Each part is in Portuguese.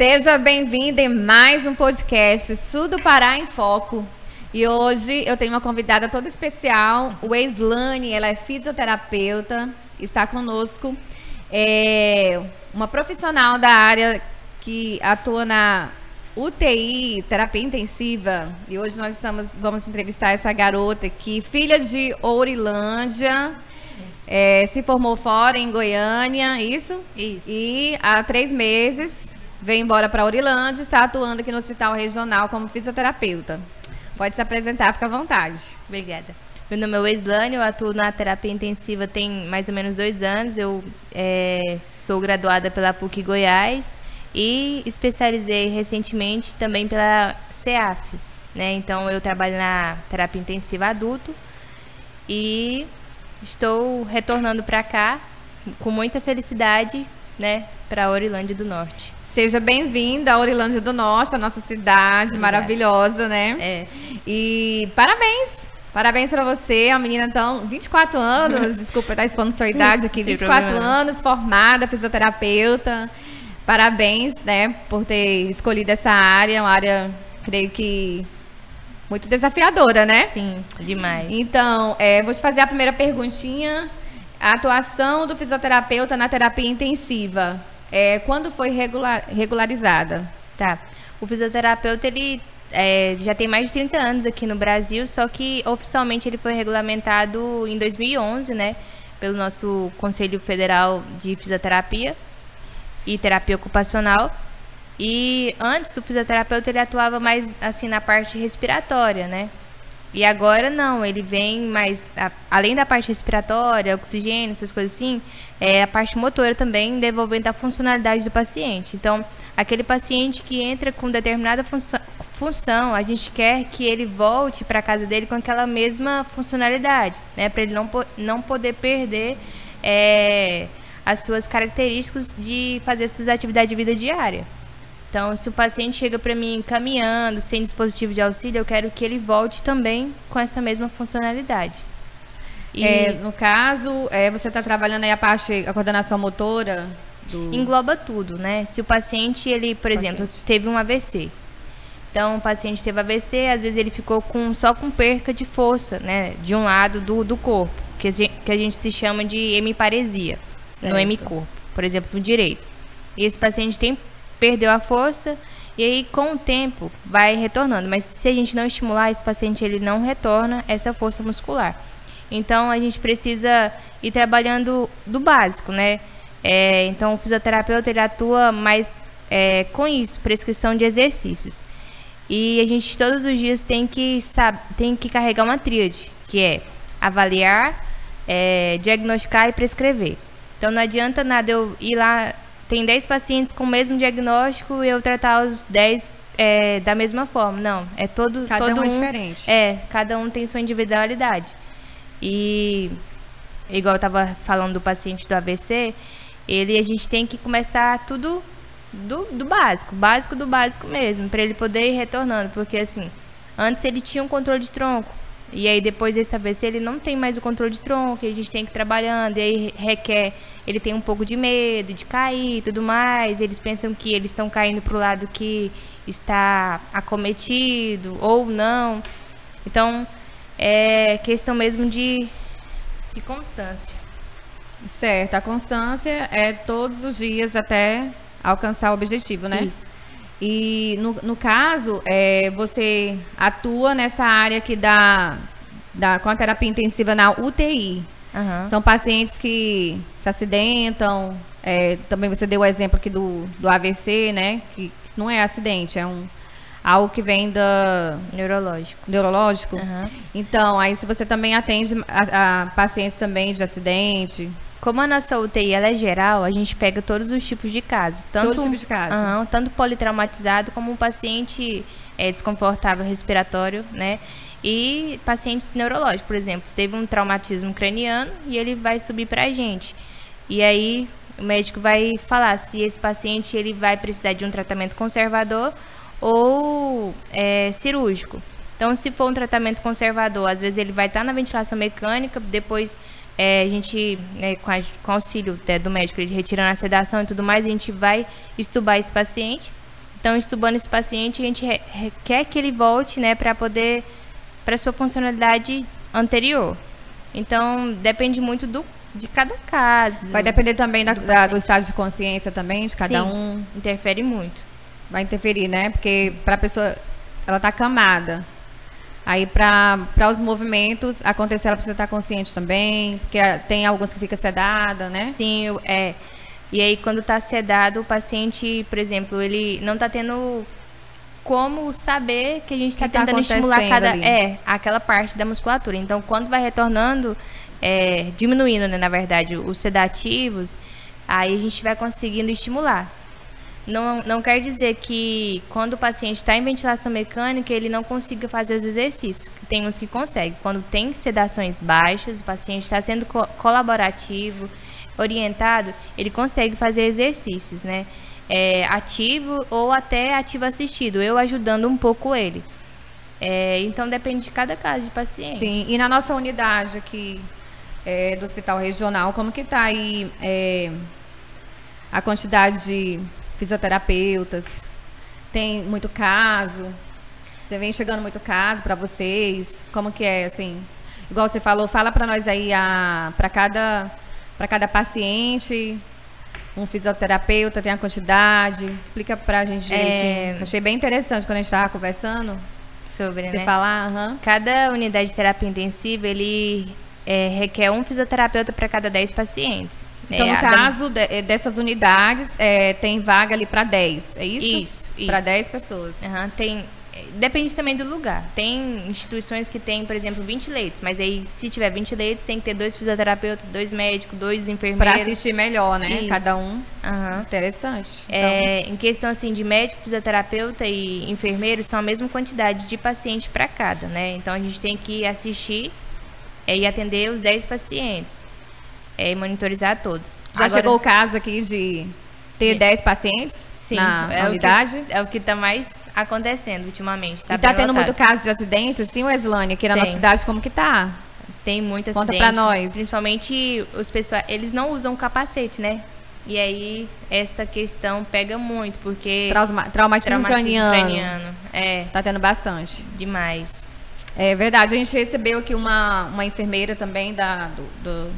Seja bem-vindo em mais um podcast Sul do Pará em Foco. E hoje eu tenho uma convidada toda especial, o Weislane, ela é fisioterapeuta, está conosco. É uma profissional da área que atua na UTI, terapia intensiva. E hoje nós vamos entrevistar essa garota aqui, filha de Ourilândia. Se formou fora em Goiânia, isso? Isso. E há 3 meses veio embora para Ourilândia, está atuando aqui no Hospital Regional como fisioterapeuta. Pode se apresentar, fica à vontade. Obrigada. Meu nome é Weislane, eu atuo na terapia intensiva tem mais ou menos 2 anos. Eu sou graduada pela PUC Goiás e especializei recentemente também pela CEAF, né? Então eu trabalho na terapia intensiva adulto e estou retornando para cá com muita felicidade, né, para Ourilândia do Norte. Seja bem-vinda a Ourilândia do Norte, a nossa cidade maravilhosa, né? E parabéns! Parabéns para você, a menina então, 24 anos, desculpa estar expondo sua idade aqui, 24 anos, formada, fisioterapeuta. Parabéns, né, por ter escolhido essa área, uma área, creio que muito desafiadora, né? Sim, demais. Então, vou te fazer a primeira perguntinha. A atuação do fisioterapeuta na terapia intensiva, quando foi regularizada? Tá. O fisioterapeuta, ele já tem mais de 30 anos aqui no Brasil, só que oficialmente ele foi regulamentado em 2011, né? Pelo nosso Conselho Federal de Fisioterapia e Terapia Ocupacional. E antes o fisioterapeuta ele atuava mais assim na parte respiratória, né? E agora não, ele vem mais, além da parte respiratória, oxigênio, essas coisas assim, a parte motora também, devolvendo a funcionalidade do paciente. Então, aquele paciente que entra com determinada função, a gente quer que ele volte para a casa dele com aquela mesma funcionalidade, né? Para ele não poder perder as suas características de fazer suas atividades de vida diária. Então, se o paciente chega para mim caminhando, sem dispositivo de auxílio, eu quero que ele volte também com essa mesma funcionalidade. E no caso, você está trabalhando aí a coordenação motora? Engloba tudo, né? Se o paciente, ele, por exemplo, teve um AVC. Então, o paciente teve AVC, às vezes ele ficou só com perca de força, né? De um lado do corpo, que a gente se chama de hemiparesia, no hemicorpo, por exemplo, no direito. E esse paciente perdeu a força e aí com o tempo vai retornando, mas se a gente não estimular, esse paciente ele não retorna essa força muscular. Então a gente precisa ir trabalhando do básico, né? Então o fisioterapeuta ele atua mais com isso, prescrição de exercícios. E a gente todos os dias tem que carregar uma tríade, que é avaliar, diagnosticar e prescrever. Então não adianta nada eu ir lá, tem 10 pacientes com o mesmo diagnóstico e eu tratar os 10 da mesma forma. Não, cada um é diferente. Cada um tem sua individualidade. E, igual eu estava falando do paciente do AVC, a gente tem que começar tudo do básico do básico mesmo, para ele poder ir retornando. Porque, assim, antes ele tinha um controle de tronco. E aí, depois desse AVC, ele não tem mais o controle de tronco, e a gente tem que ir trabalhando, e aí ele tem um pouco de medo de cair e tudo mais, eles pensam que eles estão caindo para o lado que está acometido, ou não. Então, é questão mesmo de constância. Certo, a constância é todos os dias até alcançar o objetivo, né? Isso. E no caso, você atua nessa área aqui com a terapia intensiva na UTI. Uhum. São pacientes que se acidentam. Também você deu o exemplo aqui do AVC, né? Que não é acidente, algo que vem neurológico. Uhum. Então, aí se você também atende a pacientes também de acidente. Como a nossa UTI ela é geral, a gente pega todos os tipos de casos. Todo tipo de caso. Tanto politraumatizado como um paciente desconfortável respiratório, né? E pacientes neurológicos, por exemplo. Teve um traumatismo craniano e ele vai subir pra gente. E aí o médico vai falar se esse paciente ele vai precisar de um tratamento conservador ou cirúrgico. Então, se for um tratamento conservador, às vezes ele vai estar na ventilação mecânica, depois a gente, com auxílio do médico, ele retirando a sedação e tudo mais, a gente vai estubar esse paciente Então, estubando esse paciente, a gente quer que ele volte, né, para sua funcionalidade anterior. Então, depende muito de cada caso. Vai depender também do estado de consciência também, de cada um. Interfere muito. Vai interferir, né? Porque para a pessoa, ela tá acamada. Aí, para os movimentos acontecer, ela precisa estar consciente também, porque tem alguns que ficam sedada, né? Sim, E aí, quando está sedado, o paciente, por exemplo, ele não está tendo como saber que a gente está tentando estimular aquela parte da musculatura. Então, quando vai retornando, diminuindo, né, na verdade, os sedativos, aí a gente vai conseguindo estimular. Não quer dizer que quando o paciente está em ventilação mecânica, ele não consiga fazer os exercícios. Tem uns que conseguem. Quando tem sedações baixas, o paciente está sendo colaborativo, orientado, ele consegue fazer exercícios, né? Ativo ou até ativo assistido, eu ajudando um pouco ele. Então, depende de cada caso de paciente. Sim, e na nossa unidade aqui do Hospital Regional, como que está aí a quantidade de fisioterapeutas? Tem muito caso? Vem chegando muito caso para vocês? Como que é, assim? Igual você falou, fala para nós aí, para cada paciente, um fisioterapeuta tem a quantidade. Explica pra gente direitinho. Achei bem interessante quando a gente estava conversando sobre, você né? falar. Cada unidade de terapia intensiva, ele requer um fisioterapeuta para cada 10 pacientes. Então, no caso dessas unidades, tem vaga ali para 10, é isso? Isso. Para 10 pessoas. Depende também do lugar. Tem instituições que tem, por exemplo, 20 leitos, mas aí, se tiver 20 leitos, tem que ter 2 fisioterapeutas, 2 médicos, 2 enfermeiros. Para assistir melhor, né? Isso. Cada um. Interessante. Em questão, assim, de médico, fisioterapeuta e enfermeiro, são a mesma quantidade de paciente para cada, né? Então, a gente tem que assistir e atender os 10 pacientes. E monitorizar todos. Já chegou o caso aqui de ter 10 pacientes na unidade? É o que está mais acontecendo ultimamente. E tá tendo muito caso de acidente, assim, Weslane, aqui na nossa cidade, como que tá? Tem muito acidente. Conta pra nós. Principalmente os pessoal, eles não usam capacete, né? E aí, essa questão pega muito, porque... Traumatismo craniano. Tá tendo bastante. Demais. É verdade, a gente recebeu aqui uma enfermeira também do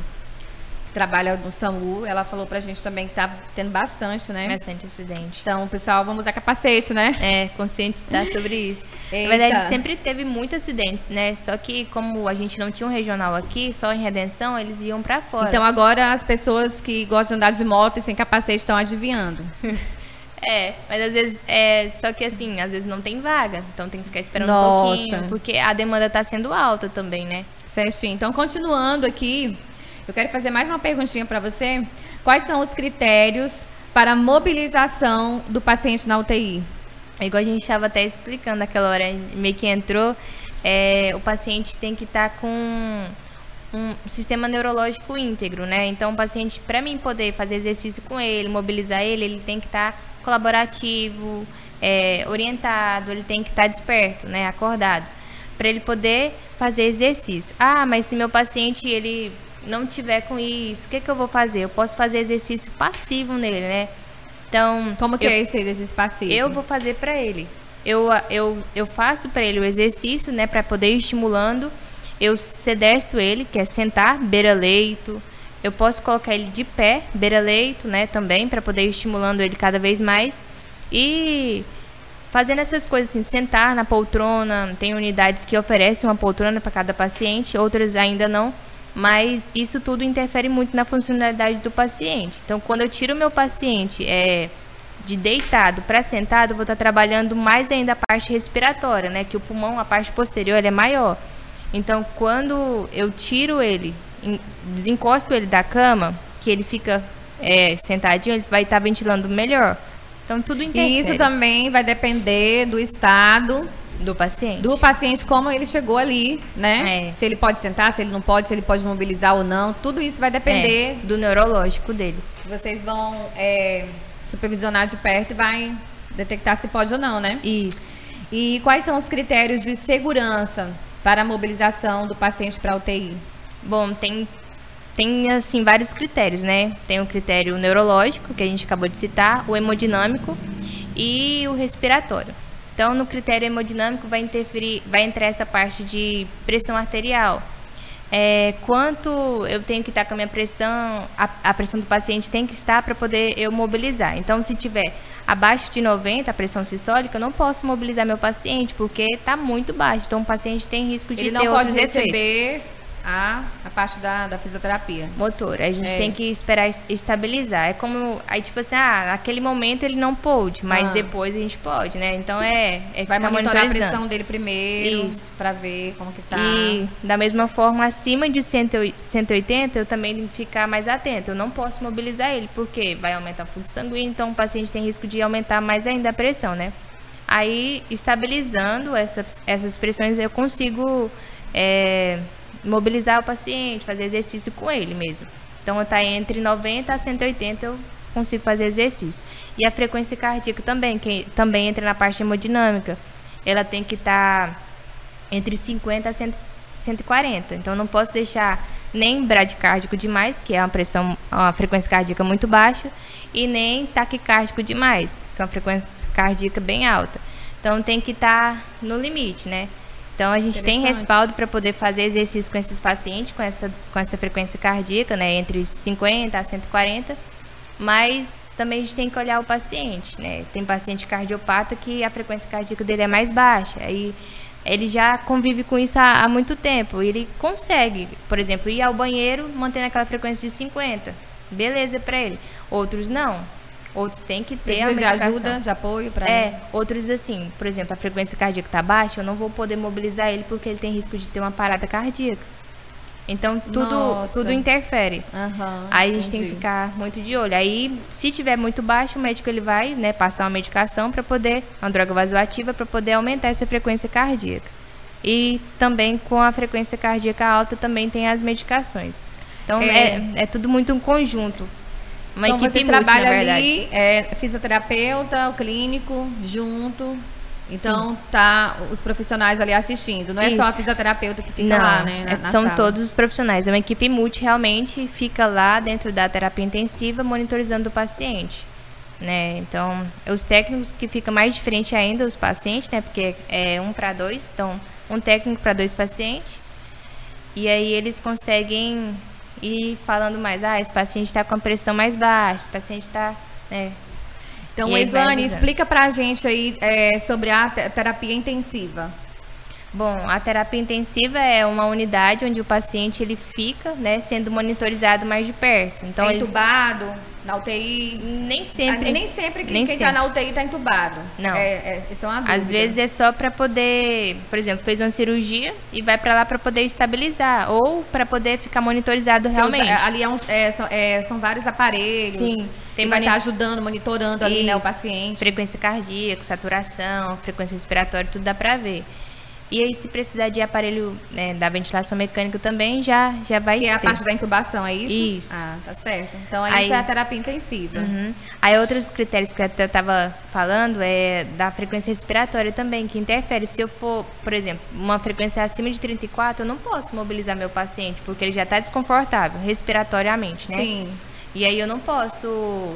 trabalha no SAMU, ela falou pra gente também que tá tendo bastante, né? Bastante acidente. Então, pessoal, vamos usar capacete, né? Conscientizar sobre isso. Na verdade, sempre teve muitos acidentes, né? Só que como a gente não tinha um regional aqui, só em Redenção, eles iam pra fora. Então, agora as pessoas que gostam de andar de moto e sem capacete estão adivinhando. Mas às vezes, só que assim, às vezes não tem vaga, então tem que ficar esperando um pouquinho, porque a demanda tá sendo alta também, né? Certinho. Então, continuando aqui, eu quero fazer mais uma perguntinha para você. Quais são os critérios para a mobilização do paciente na UTI? Igual a gente estava até explicando naquela hora, meio que entrou, o paciente tem que estar com um sistema neurológico íntegro, né? Então, o paciente, para mim poder fazer exercício com ele, mobilizar ele tem que estar colaborativo, orientado, ele tem que estar desperto, né? Acordado, para ele poder fazer exercício. Mas se meu paciente, ele não tiver com isso, o que eu vou fazer? Eu posso fazer exercício passivo nele, né? Então, como que é esse exercício passivo? Eu vou fazer para ele. Eu faço para ele o exercício, né, para poder ir estimulando. Eu sedestro ele, que é sentar, beira-leito. Eu posso colocar ele de pé, beira-leito, né, também, para poder ir estimulando ele cada vez mais. E fazendo essas coisas assim, sentar na poltrona. Tem unidades que oferecem uma poltrona para cada paciente, outras ainda não. Mas isso tudo interfere muito na funcionalidade do paciente. Então, quando eu tiro o meu paciente de deitado para sentado, eu vou estar trabalhando mais ainda a parte respiratória, né? Que o pulmão, a parte posterior, ele é maior. Então, quando eu tiro ele, desencosto ele da cama, que ele fica sentadinho, ele vai estar ventilando melhor. Então, tudo interfere. E isso também vai depender do estado do paciente. Do paciente, como ele chegou ali, né? Se ele pode sentar, se ele não pode, se ele pode mobilizar ou não. Tudo isso vai depender do neurológico dele. Vocês vão supervisionar de perto e vai detectar se pode ou não, né? Isso. E quais são os critérios de segurança para a mobilização do paciente para a UTI? Bom, tem assim vários critérios, né? Tem o critério neurológico, que a gente acabou de citar, o hemodinâmico e o respiratório. Então, no critério hemodinâmico vai entrar essa parte de pressão arterial. Quanto eu tenho que estar com a minha pressão, a pressão do paciente tem que estar para poder eu mobilizar. Então, se tiver abaixo de 90 a pressão sistólica, eu não posso mobilizar meu paciente, porque está muito baixo. Então, o paciente tem risco de ter outros efeitos. Ele não pode receber a parte da fisioterapia. Motor. A gente tem que esperar estabilizar. É como, aí tipo assim, naquele momento ele não pôde, mas depois a gente pode, né? Então vai monitorar a pressão dele primeiro, para ver como que tá. E da mesma forma, acima de 180, eu também tenho que ficar mais atento. Eu não posso mobilizar ele, porque vai aumentar o fluxo sanguíneo, então o paciente tem risco de aumentar mais ainda a pressão, né? Aí, estabilizando essas pressões, eu consigo mobilizar o paciente, fazer exercício com ele mesmo. Então, está entre 90 a 180, eu consigo fazer exercício. E a frequência cardíaca também, que também entra na parte hemodinâmica, ela tem que estar entre 50 a 140. Então, não posso deixar nem bradicárdico demais, que é uma frequência cardíaca muito baixa, e nem taquicárdico demais, que é uma frequência cardíaca bem alta. Então, tem que estar no limite, né? Então, a gente tem respaldo para poder fazer exercício com esses pacientes, com essa frequência cardíaca, né, entre 50 a 140, mas também a gente tem que olhar o paciente, né? Tem paciente cardiopata que a frequência cardíaca dele é mais baixa, aí ele já convive com isso há muito tempo, e ele consegue, por exemplo, ir ao banheiro mantendo aquela frequência de 50, beleza para ele. Outros não. Outros têm que ter a medicação. De ajuda, de apoio para ele. Outros assim, por exemplo, a frequência cardíaca está baixa, eu não vou poder mobilizar ele porque ele tem risco de ter uma parada cardíaca. Então, tudo interfere. Aí a gente tem que ficar muito de olho. Aí, se tiver muito baixo, o médico ele vai, né, passar uma medicação para poder, uma droga vasoativa, para poder aumentar essa frequência cardíaca. E também com a frequência cardíaca alta também tem as medicações. Então, é tudo muito um conjunto. Uma então, equipe você trabalha ali, fisioterapeuta, o clínico, junto. Então, tá os profissionais ali assistindo. Não é só a fisioterapeuta que fica lá, né? São sala. Todos os profissionais. É uma equipe multi, realmente, fica lá dentro da terapia intensiva, monitorizando o paciente, né? Então, os técnicos que ficam mais diferente ainda, os pacientes, né? Porque é 1 para 2, então, um técnico para 2 pacientes. E aí, eles conseguem ir falando mais, esse paciente está com a pressão mais baixa, esse paciente está, né? Então, Weslane, explica pra gente aí sobre a terapia intensiva. Bom, a terapia intensiva é uma unidade onde o paciente ele fica, né, sendo monitorizado mais de perto. Então, entubado, na UTI? Nem sempre. Nem sempre quem está na UTI está entubado. Não. Isso é uma dúvida. Às vezes é só para poder, por exemplo, fez uma cirurgia e vai para lá para poder estabilizar ou para poder ficar monitorizado realmente. Ali são vários aparelhos. Sim. Tem vai estar ajudando, monitorando ali, né, o paciente. Frequência cardíaca, saturação, frequência respiratória, tudo dá para ver. E aí, se precisar de aparelho, né, da ventilação mecânica também, já vai ter. Que é a parte da intubação, é isso? Isso. Tá certo. Então, isso é a terapia intensiva. Aí, outros critérios que eu até estava falando é da frequência respiratória também, que interfere. Se eu for, por exemplo, uma frequência acima de 34, eu não posso mobilizar meu paciente, porque ele já está desconfortável, respiratoriamente, né? Sim. E aí, eu não posso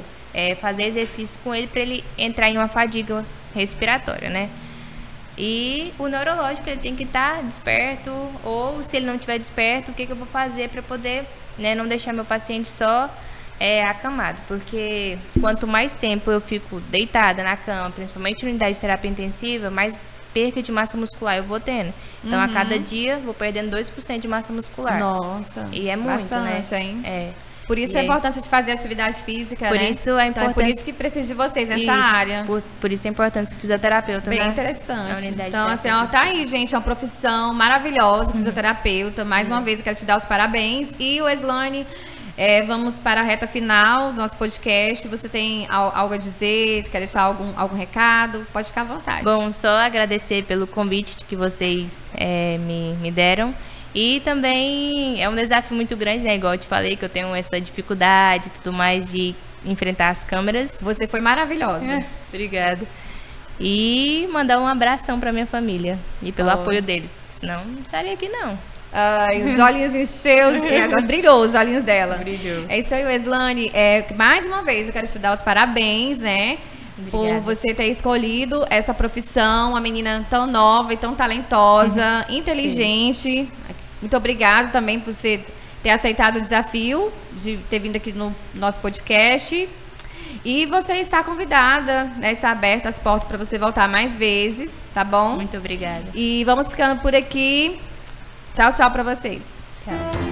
fazer exercício com ele para ele entrar em uma fadiga respiratória, né? E o neurológico, ele tem que estar desperto, ou se ele não estiver desperto, o que eu vou fazer para poder, né, não deixar meu paciente só acamado. Porque quanto mais tempo eu fico deitada na cama, principalmente na unidade de terapia intensiva, mais perca de massa muscular eu vou tendo. Então, a cada dia, vou perdendo 2% de massa muscular. Nossa, e é muito, bastante, né? Hein? Por isso a importância de fazer atividade física, por né? Isso a importância... Então, é por isso que preciso de vocês nessa área. Por isso a importância do fisioterapeuta, bem interessante. Então, assim, tá aí, gente, é uma profissão maravilhosa, fisioterapeuta. Mais uma vez, eu quero te dar os parabéns. E, Weslane, vamos para a reta final do nosso podcast. Você tem algo a dizer? Quer deixar algum recado? Pode ficar à vontade. Bom, só agradecer pelo convite que vocês me deram. E também é um desafio muito grande, né? Igual eu te falei, que eu tenho essa dificuldade e tudo mais de enfrentar as câmeras. Você foi maravilhosa. Obrigada. E mandar um abração para minha família e pelo apoio deles. Senão não estaria aqui, não. Ai, os olhinhos encheu, agora brilhou os olhinhos dela. Brilhou. É isso aí, Weslane. Mais uma vez, eu quero te dar os parabéns, né? Obrigada. por você ter escolhido essa profissão, uma menina tão nova e tão talentosa, inteligente. Muito obrigada também por você ter aceitado o desafio de ter vindo aqui no nosso podcast. E você está convidada, né? Está aberta as portas para você voltar mais vezes, tá bom? Muito obrigada. E vamos ficando por aqui. Tchau, tchau para vocês. Tchau.